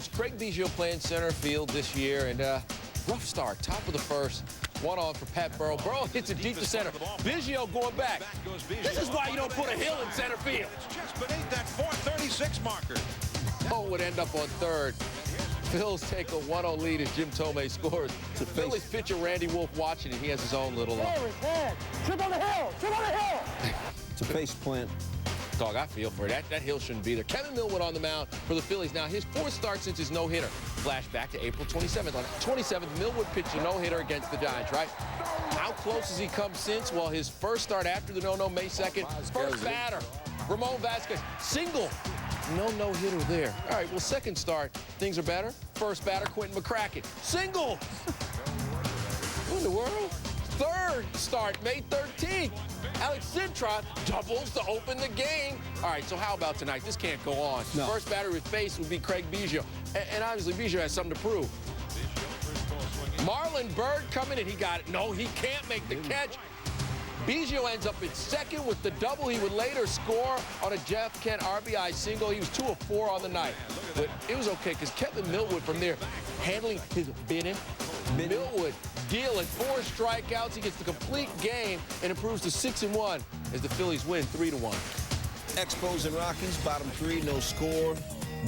Astros. Craig Biggio playing center field this year, and rough start, top of the first. One on for Pat Burrow. Burrow hits it deep to center. Biggio going back. This is why you don't put a hill in center field. Just beneath that 436 marker. Burrow would end up on third. Phils take a 1-0 lead as Jim Tomei scores. The Phillies pitcher Randy Wolf watching it. He has his own little Trip on the hill! Trip on the hill! It's a face plant. Dog, I feel for it. That hill shouldn't be there. Kevin Millwood on the mound for the Phillies. Now, his fourth start since his no-hitter. Flashback to April 27th. On 27th, Millwood pitched a no-hitter against the Giants, right? How close has he come since? Well, his first start after the no-no, May 2nd. First batter, Ramon Vasquez. Single. No-hitter there. All right, well, second start, things are better. First batter, Quentin McCracken. Single. What in the world? Third start, May 13th. Alex Cintron doubles to open the game. All right, so how about tonight? This can't go on. No. First batter with face would be Craig Biggio. And obviously, Biggio has something to prove. Marlon Byrd coming in. He got it. No, he can't make the catch. Biggio ends up in second with the double. He would later score on a Jeff Kent RBI single. He was 2 of 4 on the night. But it was okay because Kevin Millwood from there handling his bidding. Millwood dealing 4 strikeouts. He gets the complete game and improves to 6-1 as the Phillies win 3-1. Expos and Rockies, bottom 3, no score.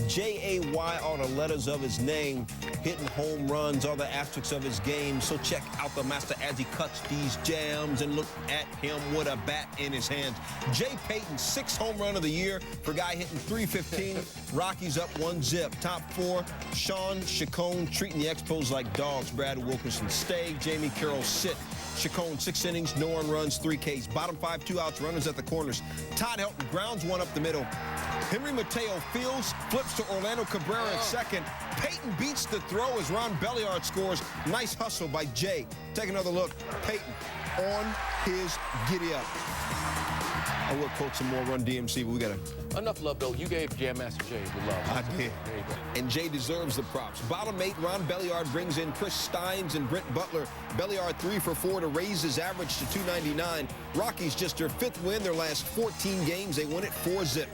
J-A-Y, all the letters of his name, hitting home runs, all the asterisks of his game. So check out the master as he cuts these jams and look at him with a bat in his hands. Jay Payton, 6th home run of the year for a guy hitting .315. Rockies up 1-0. Top 4, Sean Chacon treating the Expos like dogs. Brad Wilkerson stay. Jamie Carroll sit. Chacon 6 innings, no earned runs, 3 Ks. Bottom 5, 2 outs, runners at the corners. Todd Helton grounds 1 up the middle. Henry Mateo fields, flips to Orlando Cabrera at second. Payton beats the throw as Ron Belliard scores. Nice hustle by Jay. Take another look. Payton on his giddy-up. I will quote some more Run DMC, but we got to... Enough love, though. You gave Jam Master Jay the love. I did. There you go. And Jay deserves the props. Bottom 8, Ron Belliard brings in Chris Steins and Brent Butler. Belliard 3 for 4 to raise his average to 299. Rockies just their 5th win. Their last 14 games, they win it 4-0.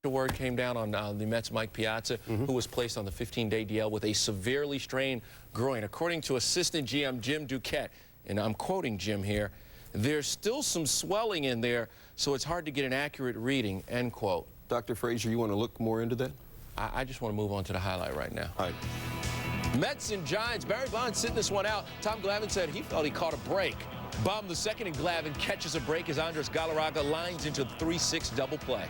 The word came down on the Mets' Mike Piazza, who was placed on the 15-day DL with a severely strained groin. According to assistant GM Jim Duquette, and I'm quoting Jim here, there's still some swelling in there, so it's hard to get an accurate reading, end quote. Dr. Frazier, you want to look more into that? I just want to move on to the highlight right now. All right. Mets and Giants. Barry Bonds sitting this one out. Tom Glavine said he felt he caught a break. Bomb the second, and Glavine catches a break as Andres Galarraga lines into the 3-6 double play.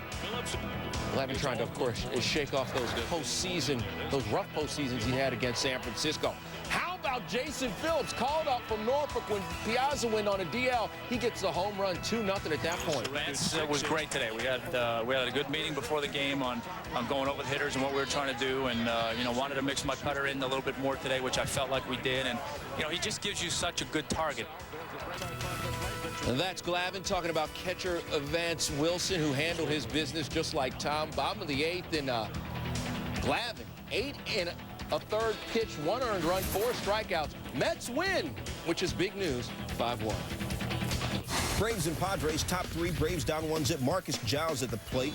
Glavine trying to, of course, shake off those postseason, those rough postseasons he had against San Francisco. How about Jason Phillips, called up from Norfolk when Piazza went on a DL? He gets the home run, 2-0 at that point. It was great today. We had a good meeting before the game on going over the hitters and what we were trying to do, and you know, wanted to mix my cutter in a little bit more today, which I felt like we did. And you know, he just gives you such a good target. And that's Glavine talking about catcher Vance Wilson, who handled his business just like Tom. Bottom of the 8th, and Glavine, 8 1/3 pitch, 1 earned run, 4 strikeouts. Mets win, which is big news, 5-1. Braves and Padres, top 3. Braves down 1-0. Marcus Giles at the plate.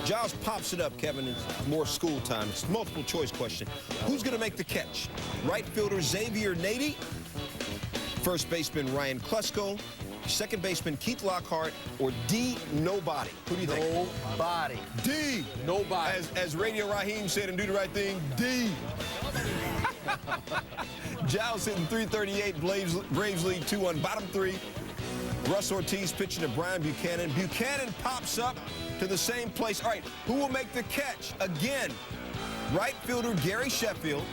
Giles pops it up, Kevin. It's more school time. It's a multiple choice question. Who's going to make the catch? Right fielder Xavier Nady. First baseman Ryan Klesko. Second baseman Keith Lockhart, or D, nobody. Who do you think? Nobody. D. Nobody. As Radio Raheem said and Do the Right Thing, D. Giles hitting .338, Braves lead 2-1. Bottom 3, Russ Ortiz pitching to Brian Buchanan. Buchanan pops up to the same place. All right, who will make the catch? Again, right fielder Gary Sheffield,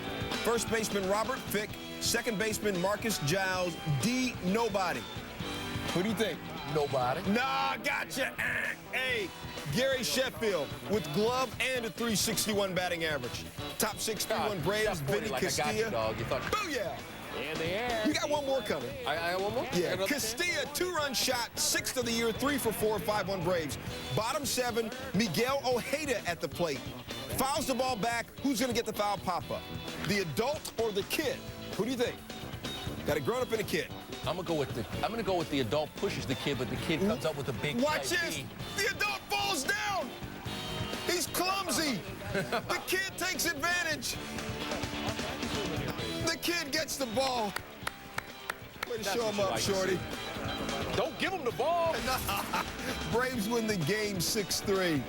first baseman Robert Fick, second baseman Marcus Giles, D, nobody. Who do you think? Nobody. Nah, gotcha. Hey, Gary Sheffield with glove and a .361 batting average. Top 6, 3-1 Braves, Vinny like Castilla. I got you, dog. You thought, Booyah! in the air. You got one more coming. I have one more? Yeah, Castilla, 2-run shot, 6th of the year, 3 for 4, 5-1 Braves. Bottom 7, Miguel Ojeda at the plate. Fouls the ball back. Who's going to get the foul pop-up? The adult or the kid? Who do you think? Got a grown-up and a kid. I'm gonna go with the adult pushes the kid, but the kid comes up with a big Watch play. this. The adult falls down. He's clumsy. The kid takes advantage. The kid gets the ball. Way to show him up, Shorty. Don't give him the ball. Braves win the game 6-3.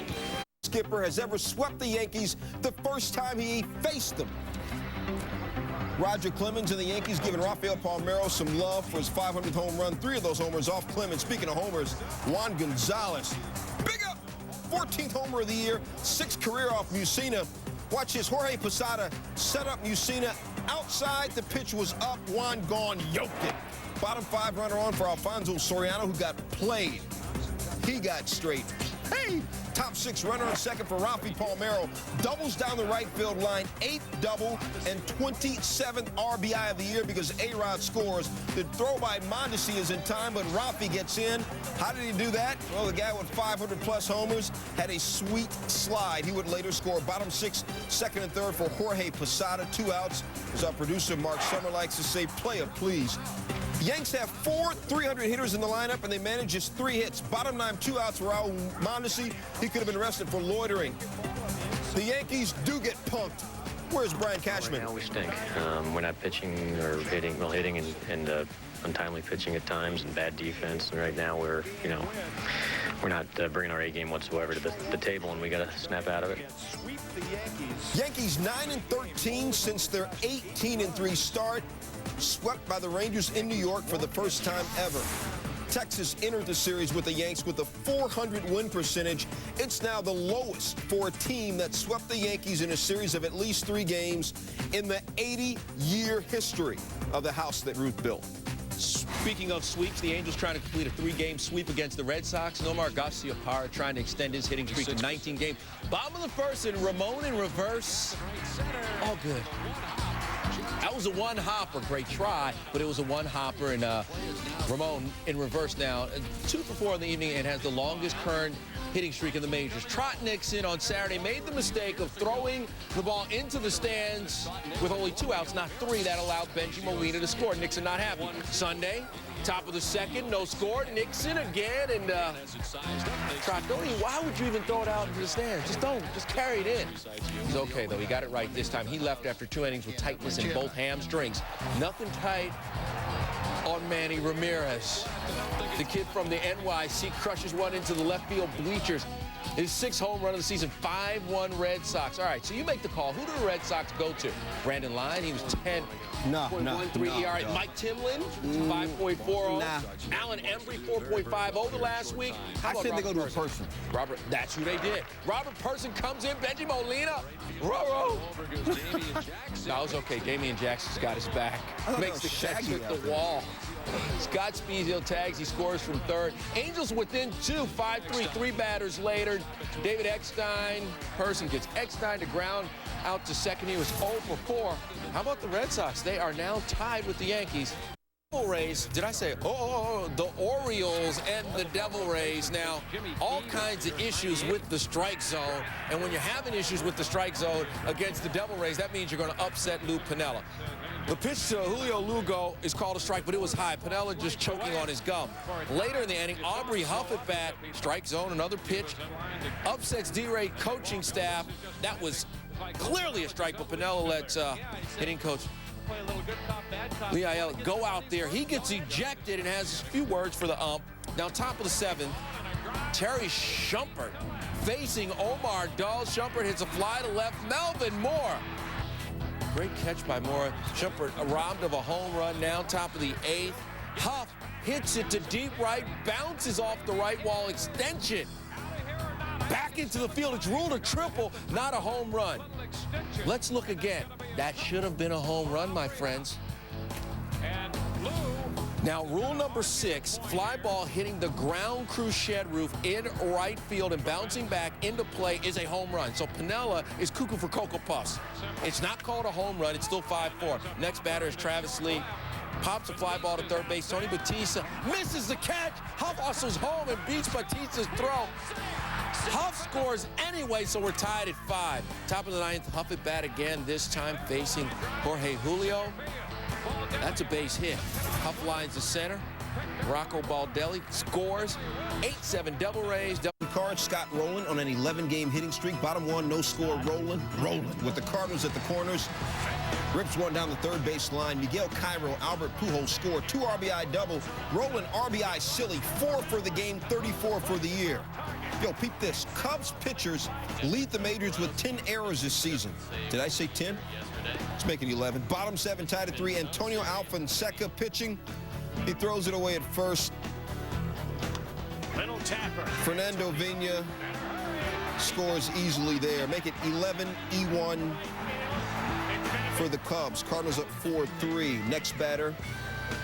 Skipper has ever swept the Yankees the first time he faced them. Roger Clemens and the Yankees giving Rafael Palmeiro some love for his 500th home run. 3 of those homers off Clemens. Speaking of homers, Juan Gonzalez. Big up! 14th homer of the year, 6th career off Mussina. Watch this. Jorge Posada set up Mussina outside. The pitch was up. Juan gone, yoked it. Bottom 5 runner on for Alfonso Soriano, who got played. He got straight. Hey! Top 6 runner on second for Rafi Palmeiro. Doubles down the right field line. 8th double and 27th RBI of the year because A-Rod scores. The throw by Mondesi is in time, but Rafi gets in. How did he do that? Well, the guy with 500-plus homers had a sweet slide. He would later score bottom 6, second and third for Jorge Posada. 2 outs. As our producer Mark Summer likes to say, play it, please. Yanks have 4 300 hitters in the lineup, and they manage just 3 hits. Bottom 9, 2 outs for Raul Mondesi. He could have been arrested for loitering. The Yankees do get punked. Where's Brian Cashman? Right now we stink. We're not pitching or hitting, well, hitting and untimely pitching at times and bad defense. And right now we're not bringing our A game whatsoever to the table, and we got to snap out of it. Yankees 9-13 since their 18-3 start. Swept by the Rangers in New York for the first time ever. Texas entered the series with the Yanks with a .400 win percentage. It's now the lowest for a team that swept the Yankees in a series of at least 3 games in the 80-year history of the house that Ruth built. Speaking of sweeps, the Angels trying to complete a 3-game sweep against the Red Sox. Nomar Garciaparra trying to extend his hitting streak to 19 games. Bottom of the first, and Ramon in reverse. All good. That was a one-hopper. Great try, but it was a one-hopper. And Ramon in reverse now. 2 for 4 in the evening and has the longest current hitting streak in the majors. Trot Nixon on Saturday made the mistake of throwing the ball into the stands with only 2 outs, not 3. That allowed Benji Molina to score. Nixon not happy. Sunday, top of the second, no score. Nixon again, and Trot, why would you even throw it out into the stands? Just don't. Just carry it in. He's okay, though. He got it right this time. He left after 2 innings with tightness in both hamstrings. Nothing tight on Manny Ramirez. The kid from the NYC crushes one into the left field bleachers. His 6th home run of the season, 5-1 Red Sox. All right, so you make the call. Who do the Red Sox go to? Brandon Lyon, he was 10.13 ERA. Mike Timlin, 5.40. Alan Embry, 4.50 the last week. I said they go to a person. Robert, that's who they did. Robert Person comes in, Benji Molina. Row. No, it's okay. Damian Jackson's got his back. Makes the catch with the wall. Scott Spiezio tags. He scores from third. Angels within 2, 5-3, 3 batters later. David Eckstein. Person gets Eckstein to ground out to second. He was 0 for 4. How about the Red Sox? They are now tied with the Yankees. Devil Rays, did I say, the Orioles and the Devil Rays now, all kinds of issues with the strike zone, and when you're having issues with the strike zone against the Devil Rays, that means you're going to upset Lou Piniella. The pitch to Julio Lugo is called a strike, but it was high. Piniella just choking on his gum. Later in the inning, Aubrey Huff at bat, strike zone, another pitch, upsets D-Ray coaching staff. That was clearly a strike, but Piniella lets hitting coach Lee Ayala go out there. He gets ejected and has a few words for the ump. Now, top of the 7th, Terry Shumpert facing Omar Dulles. Shumpert hits a fly to left. Melvin Moore. Great catch by Moore. Shumpert robbed of a home run. Now, top of the 8th. Huff hits it to deep right, bounces off the right wall extension. Back into the field. It's ruled a triple, not a home run. Let's look again. That should have been a home run, my friends. Now, rule number 6, fly ball hitting the ground crew shed roof in right field and bouncing back into play is a home run. So Piniella is cuckoo for Cocoa Puffs. It's not called a home run. It's still 5-4. Next batter is Travis Lee. Pops a fly ball to third base. Tony Batista misses the catch. Huff hustles home and beats Batista's throw. Huff scores anyway, so we're tied at 5. Top of the 9th, Huff at bat again, this time facing Jorge Julio. That's a base hit. Huff lines the center. Rocco Baldelli scores. 8-7 Devil Rays. Cards, Scott Rowland on an 11-game hitting streak. Bottom one, no score, Rowland with the Cardinals at the corners. Rips one down the third base line. Miguel Cairo, Albert Pujols score. 2 RBI double. Rowland RBI silly. 4 for the game, 34 for the year. Yo, peep this. Cubs pitchers lead the majors with 10 errors this season. Did I say 10? Let's make it 11. Bottom 7 tied at 3. Antonio Alfonseca pitching. He throws it away at first. Little tapper. Fernando Vina scores easily there. Make it 11-1 for the Cubs. Cardinals up 4-3. Next batter.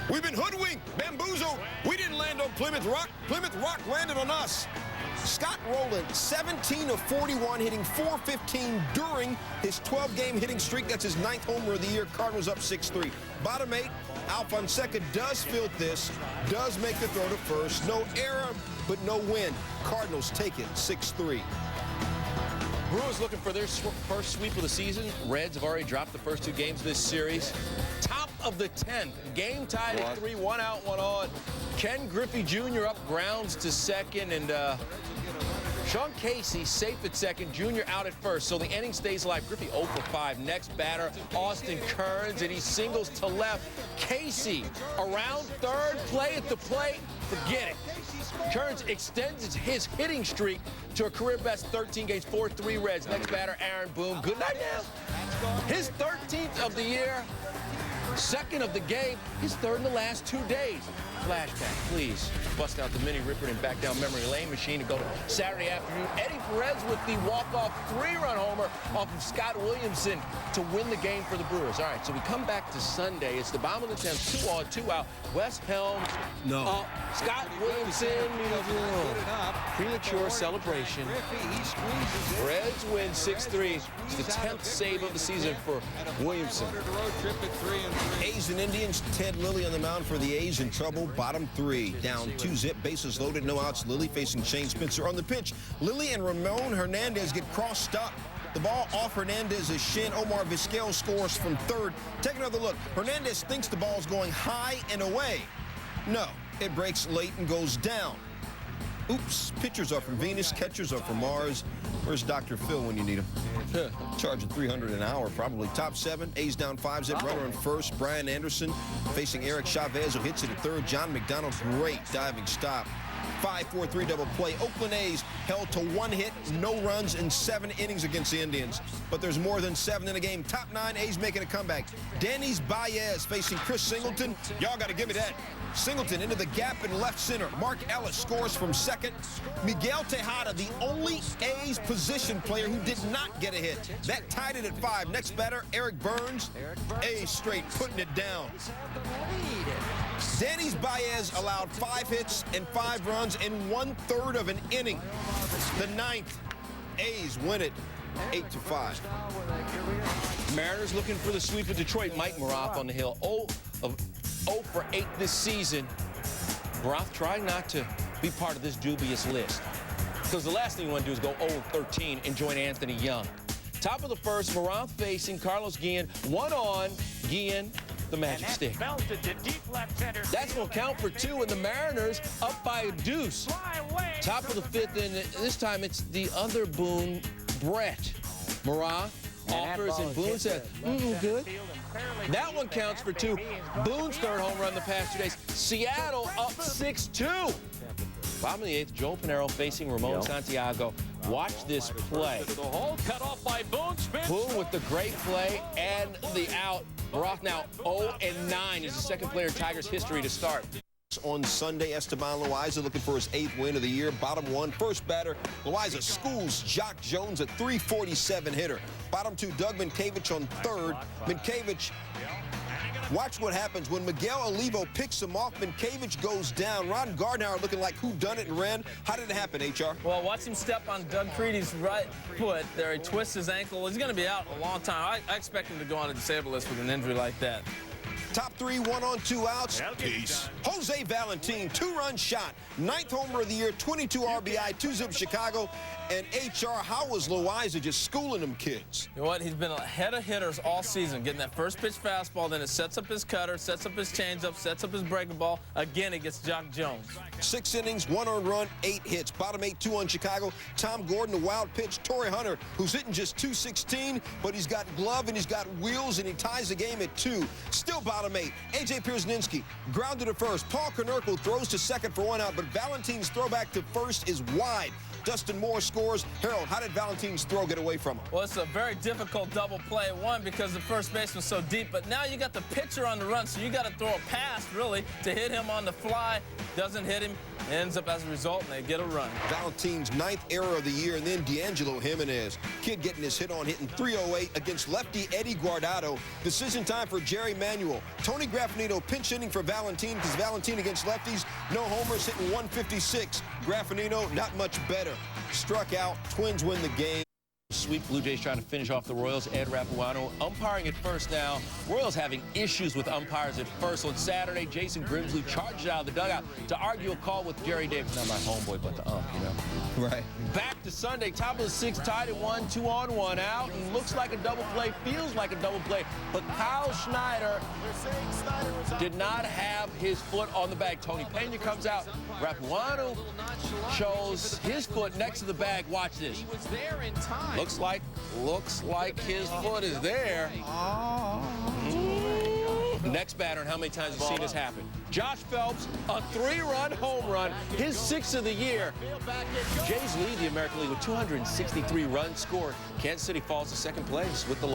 We've been hoodwinked, bamboozled. We didn't land on Plymouth Rock. Plymouth Rock landed on us. Scott Rowland, 17 of 41, hitting .415 during his 12-game hitting streak. That's his 9th homer of the year. Cardinals up 6-3. Bottom 8, Alfonseca does field this, does make the throw to first. No error, but no win. Cardinals take it 6-3. Brewers looking for their first sweep of the season. Reds have already dropped the first 2 games of this series. Top of the 10th. Game tied at 3, 1 out, 1 on. Ken Griffey Jr. up grounds to second, and Sean Casey safe at second, Jr. out at first. So the inning stays alive. Griffey 0 for 5. Next batter, Austin Kearns, and he singles to left. Casey around third, play at the plate. Forget it. Kearns extends his hitting streak to a career-best 13 games, 4-3 Reds. Next batter, Aaron Boone. Good night now. His 13th of the year, 2nd of the game, his 3rd in the last 2 days. Flashback, please. Bust out the Mini Ripper and back down memory lane machine to go to Saturday afternoon. Eddie Perez with the walk-off 3-run homer off of Scott Williamson to win the game for the Brewers. All right, so we come back to Sunday. It's the bottom of the 10th, 2 on, 2 out. Wes Helms, Scott Williamson, premature celebration. Reds win 6-3. It's the 10th save of the season for Williamson. A's and Indians, Ted Lilly on the mound for the A's in trouble. Bottom 3, down 2-zip, bases loaded, no outs. Lilly facing Shane Spencer on the pitch. Lilly and Ramon Hernandez get crossed up. The ball off Hernandez's shin. Omar Vizquel scores from third. Take another look. Hernandez thinks the ball's going high and away. No, it breaks late and goes down. Oops, pitchers are from Venus, catchers are from Mars. Where's Dr. Phil when you need him? Charging $300 an hour, probably. Top 7, A's down 5-zip, runner on first. Brian Anderson facing Eric Chavez, who hits it at third. John McDonald, great diving stop. 5-4-3 double play. Oakland A's held to 1 hit, no runs in 7 innings against the Indians. But there's more than 7 in a game. Top 9, A's making a comeback. Dennis Baez facing Chris Singleton. Y'all got to give me that. Singleton into the gap in left center. Mark Ellis scores from second. Miguel Tejada, the only A's position player who did not get a hit. That tied it at 5. Next batter, Eric Burns. A's straight putting it down. Dennis Baez allowed 5 hits and 5 runs in 1/3 of an inning. The 9th, A's win it 8-5. Mariners looking for the sweep of Detroit. Mike Maroth on the hill. 0 for 8 this season. Maroth trying not to be part of this dubious list, because the last thing you want to do is go 0-13 and join Anthony Young. Top of the first, Maroth facing Carlos Guillen. 1 on. Guillen, the magic stick. That's going to count for 2, and the Mariners up by a deuce. Top of the 5th, and this time it's the other Boone, Brett. Maroth offers, and Boone says, good. That one counts for 2. Boone's 3rd home run the past 2 days. Seattle up 6-2. Bottom of the 8th, Joe Pinero facing Ramon Santiago. Watch this play. The hole cut off by Boone. Boone with the great play and the out. Maroth now 0-9 is the 2nd player in Tigers history to start. On Sunday, Esteban Loaiza looking for his 8th win of the year. Bottom 1, first batter, Loaiza schools Jock Jones, a .347 hitter. Bottom 2, Doug Mientkiewicz on 3rd. Mientkiewicz, watch what happens when Miguel Olivo picks him off. Mientkiewicz goes down. Ron Gardner looking like whodunit and ran. How did it happen, HR? Well, watch him step on Doug Creedy's right foot there. He twists his ankle. He's going to be out a long time. I expect him to go on a disabled list with an injury like that. Top three, 1 on 2 outs. Peace. Jose Valentin, 2-run shot. 9th homer of the year, 22 RBI, 2-zip Chicago. And HR, how was Loaiza just schooling them kids? You know what? He's been ahead of hitters all season, getting that first pitch fastball, then it sets up his cutter, sets up his changeup, sets up his breaking ball. Again, it gets Jock Jones. 6 innings, 1 earned run, 8 hits. Bottom 8, 2 on Chicago. Tom Gordon, the wild pitch. Torrey Hunter, who's hitting just .216, but he's got glove and he's got wheels and he ties the game at 2. Still bottom 8. A.J. Pierzynski grounded to first. Paul Konerko throws to second for 1 out, but Valentin's throwback to first is wide. Dustin Moore scores. Harold, how did Valentin's throw get away from him? Well, it's a very difficult double play. One, because the first baseman's so deep, but now you got the pitcher on the run, so you got to throw a pass, really, to hit him on the fly. Doesn't hit him, ends up as a result, and they get a run. Valentin's 9th error of the year, and then D'Angelo Jimenez. Kid getting his hit on, hitting .308 against lefty Eddie Guardado. Decision time for Jerry Manuel. Tony Graffinito pinch hitting for Valentin, because Valentin against lefties, no homers, hitting .156. Graffinito, not much better. Struck out. Twins win the game. Sweep. Blue Jays trying to finish off the Royals. Ed Rapuano umpiring at first now. Royals having issues with umpires at first. On Saturday, Jason Grimsley charged out of the dugout to argue a call with Jerry Davis. Not my homeboy, but the ump, you know. Right. Back to Sunday, top of the 6th, tied at 1, 2 on, 1 out. And looks like a double play, feels like a double play. But Kyle Schneider did not have his foot on the bag. Tony Pena comes out. Rapuano shows his foot next to the bag. Watch this. He was there in time. Looks like his foot is there. Next batter, and how many times have you seen this happen? Josh Phelps, a 3-run home run, his 6th of the year. Jays lead the American League with 263 runs scored. Kansas City falls to 2nd place with the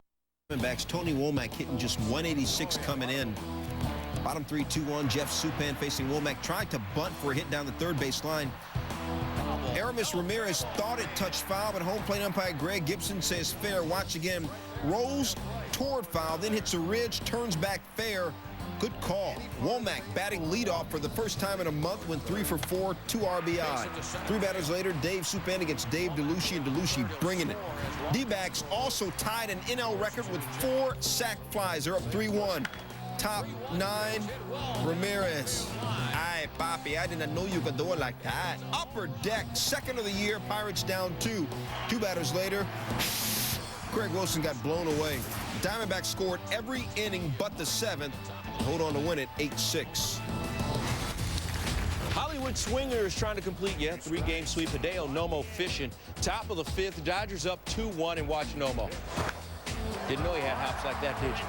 Backs. Tony Womack hitting just 186 coming in. Bottom 3, 2-1. Jeff Supan facing Womack. Tried to bunt for a hit down the 3rd base line. Aramis Ramirez thought it touched foul, but home plate umpire Greg Gibson says fair. Watch again. Rolls toward foul, then hits a ridge, turns back fair. Good call. Womack batting leadoff for the first time in a month, went 3 for 4, 2 RBI. 3 batters later, Dave Supan against Dave DeLucia, and DeLucia bringing it. D-backs also tied an NL record with 4 sac flies. They're up 3-1. Top 9, Ramirez. Aye, Papi, I didn't know you could do it like that. Upper deck, 2nd of the year, Pirates down 2. 2 batters later, Craig Wilson got blown away. Diamondbacks scored every inning but the 7th. Hold on to win it, 8-6. Hollywood Swingers trying to complete yet 3-game sweep. Hideo Nomo fishing. Top of the 5th, Dodgers up 2-1, and watch Nomo. Didn't know he had hops like that, did you?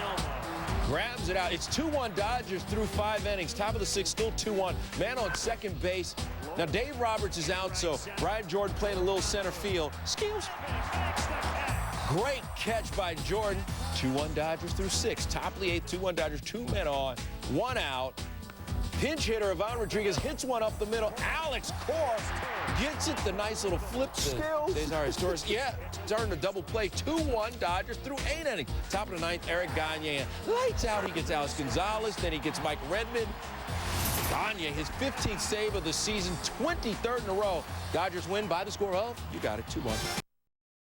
Grabs it out. It's 2-1 Dodgers through 5 innings. Top of the 6th, still 2-1. Man on 2nd base. Now, Dave Roberts is out, so Brian Jordan playing a little center field. Skills. Great catch by Jordan. 2-1 Dodgers through 6. Top of the 8th, 2-1 Dodgers. 2 men on, 1 out. Pinch hitter Ivan Rodriguez hits one up the middle. Alex Cora gets it. The nice little flip. Yeah, starting to double play. 2-1 Dodgers through 8 innings. Top of the 9th, Eric Gagne. Lights out. He gets Alex Gonzalez. Then he gets Mike Redmond. Gagne, his 15th save of the season, 23rd in a row. Dodgers win by the score of, you got it, 2-1.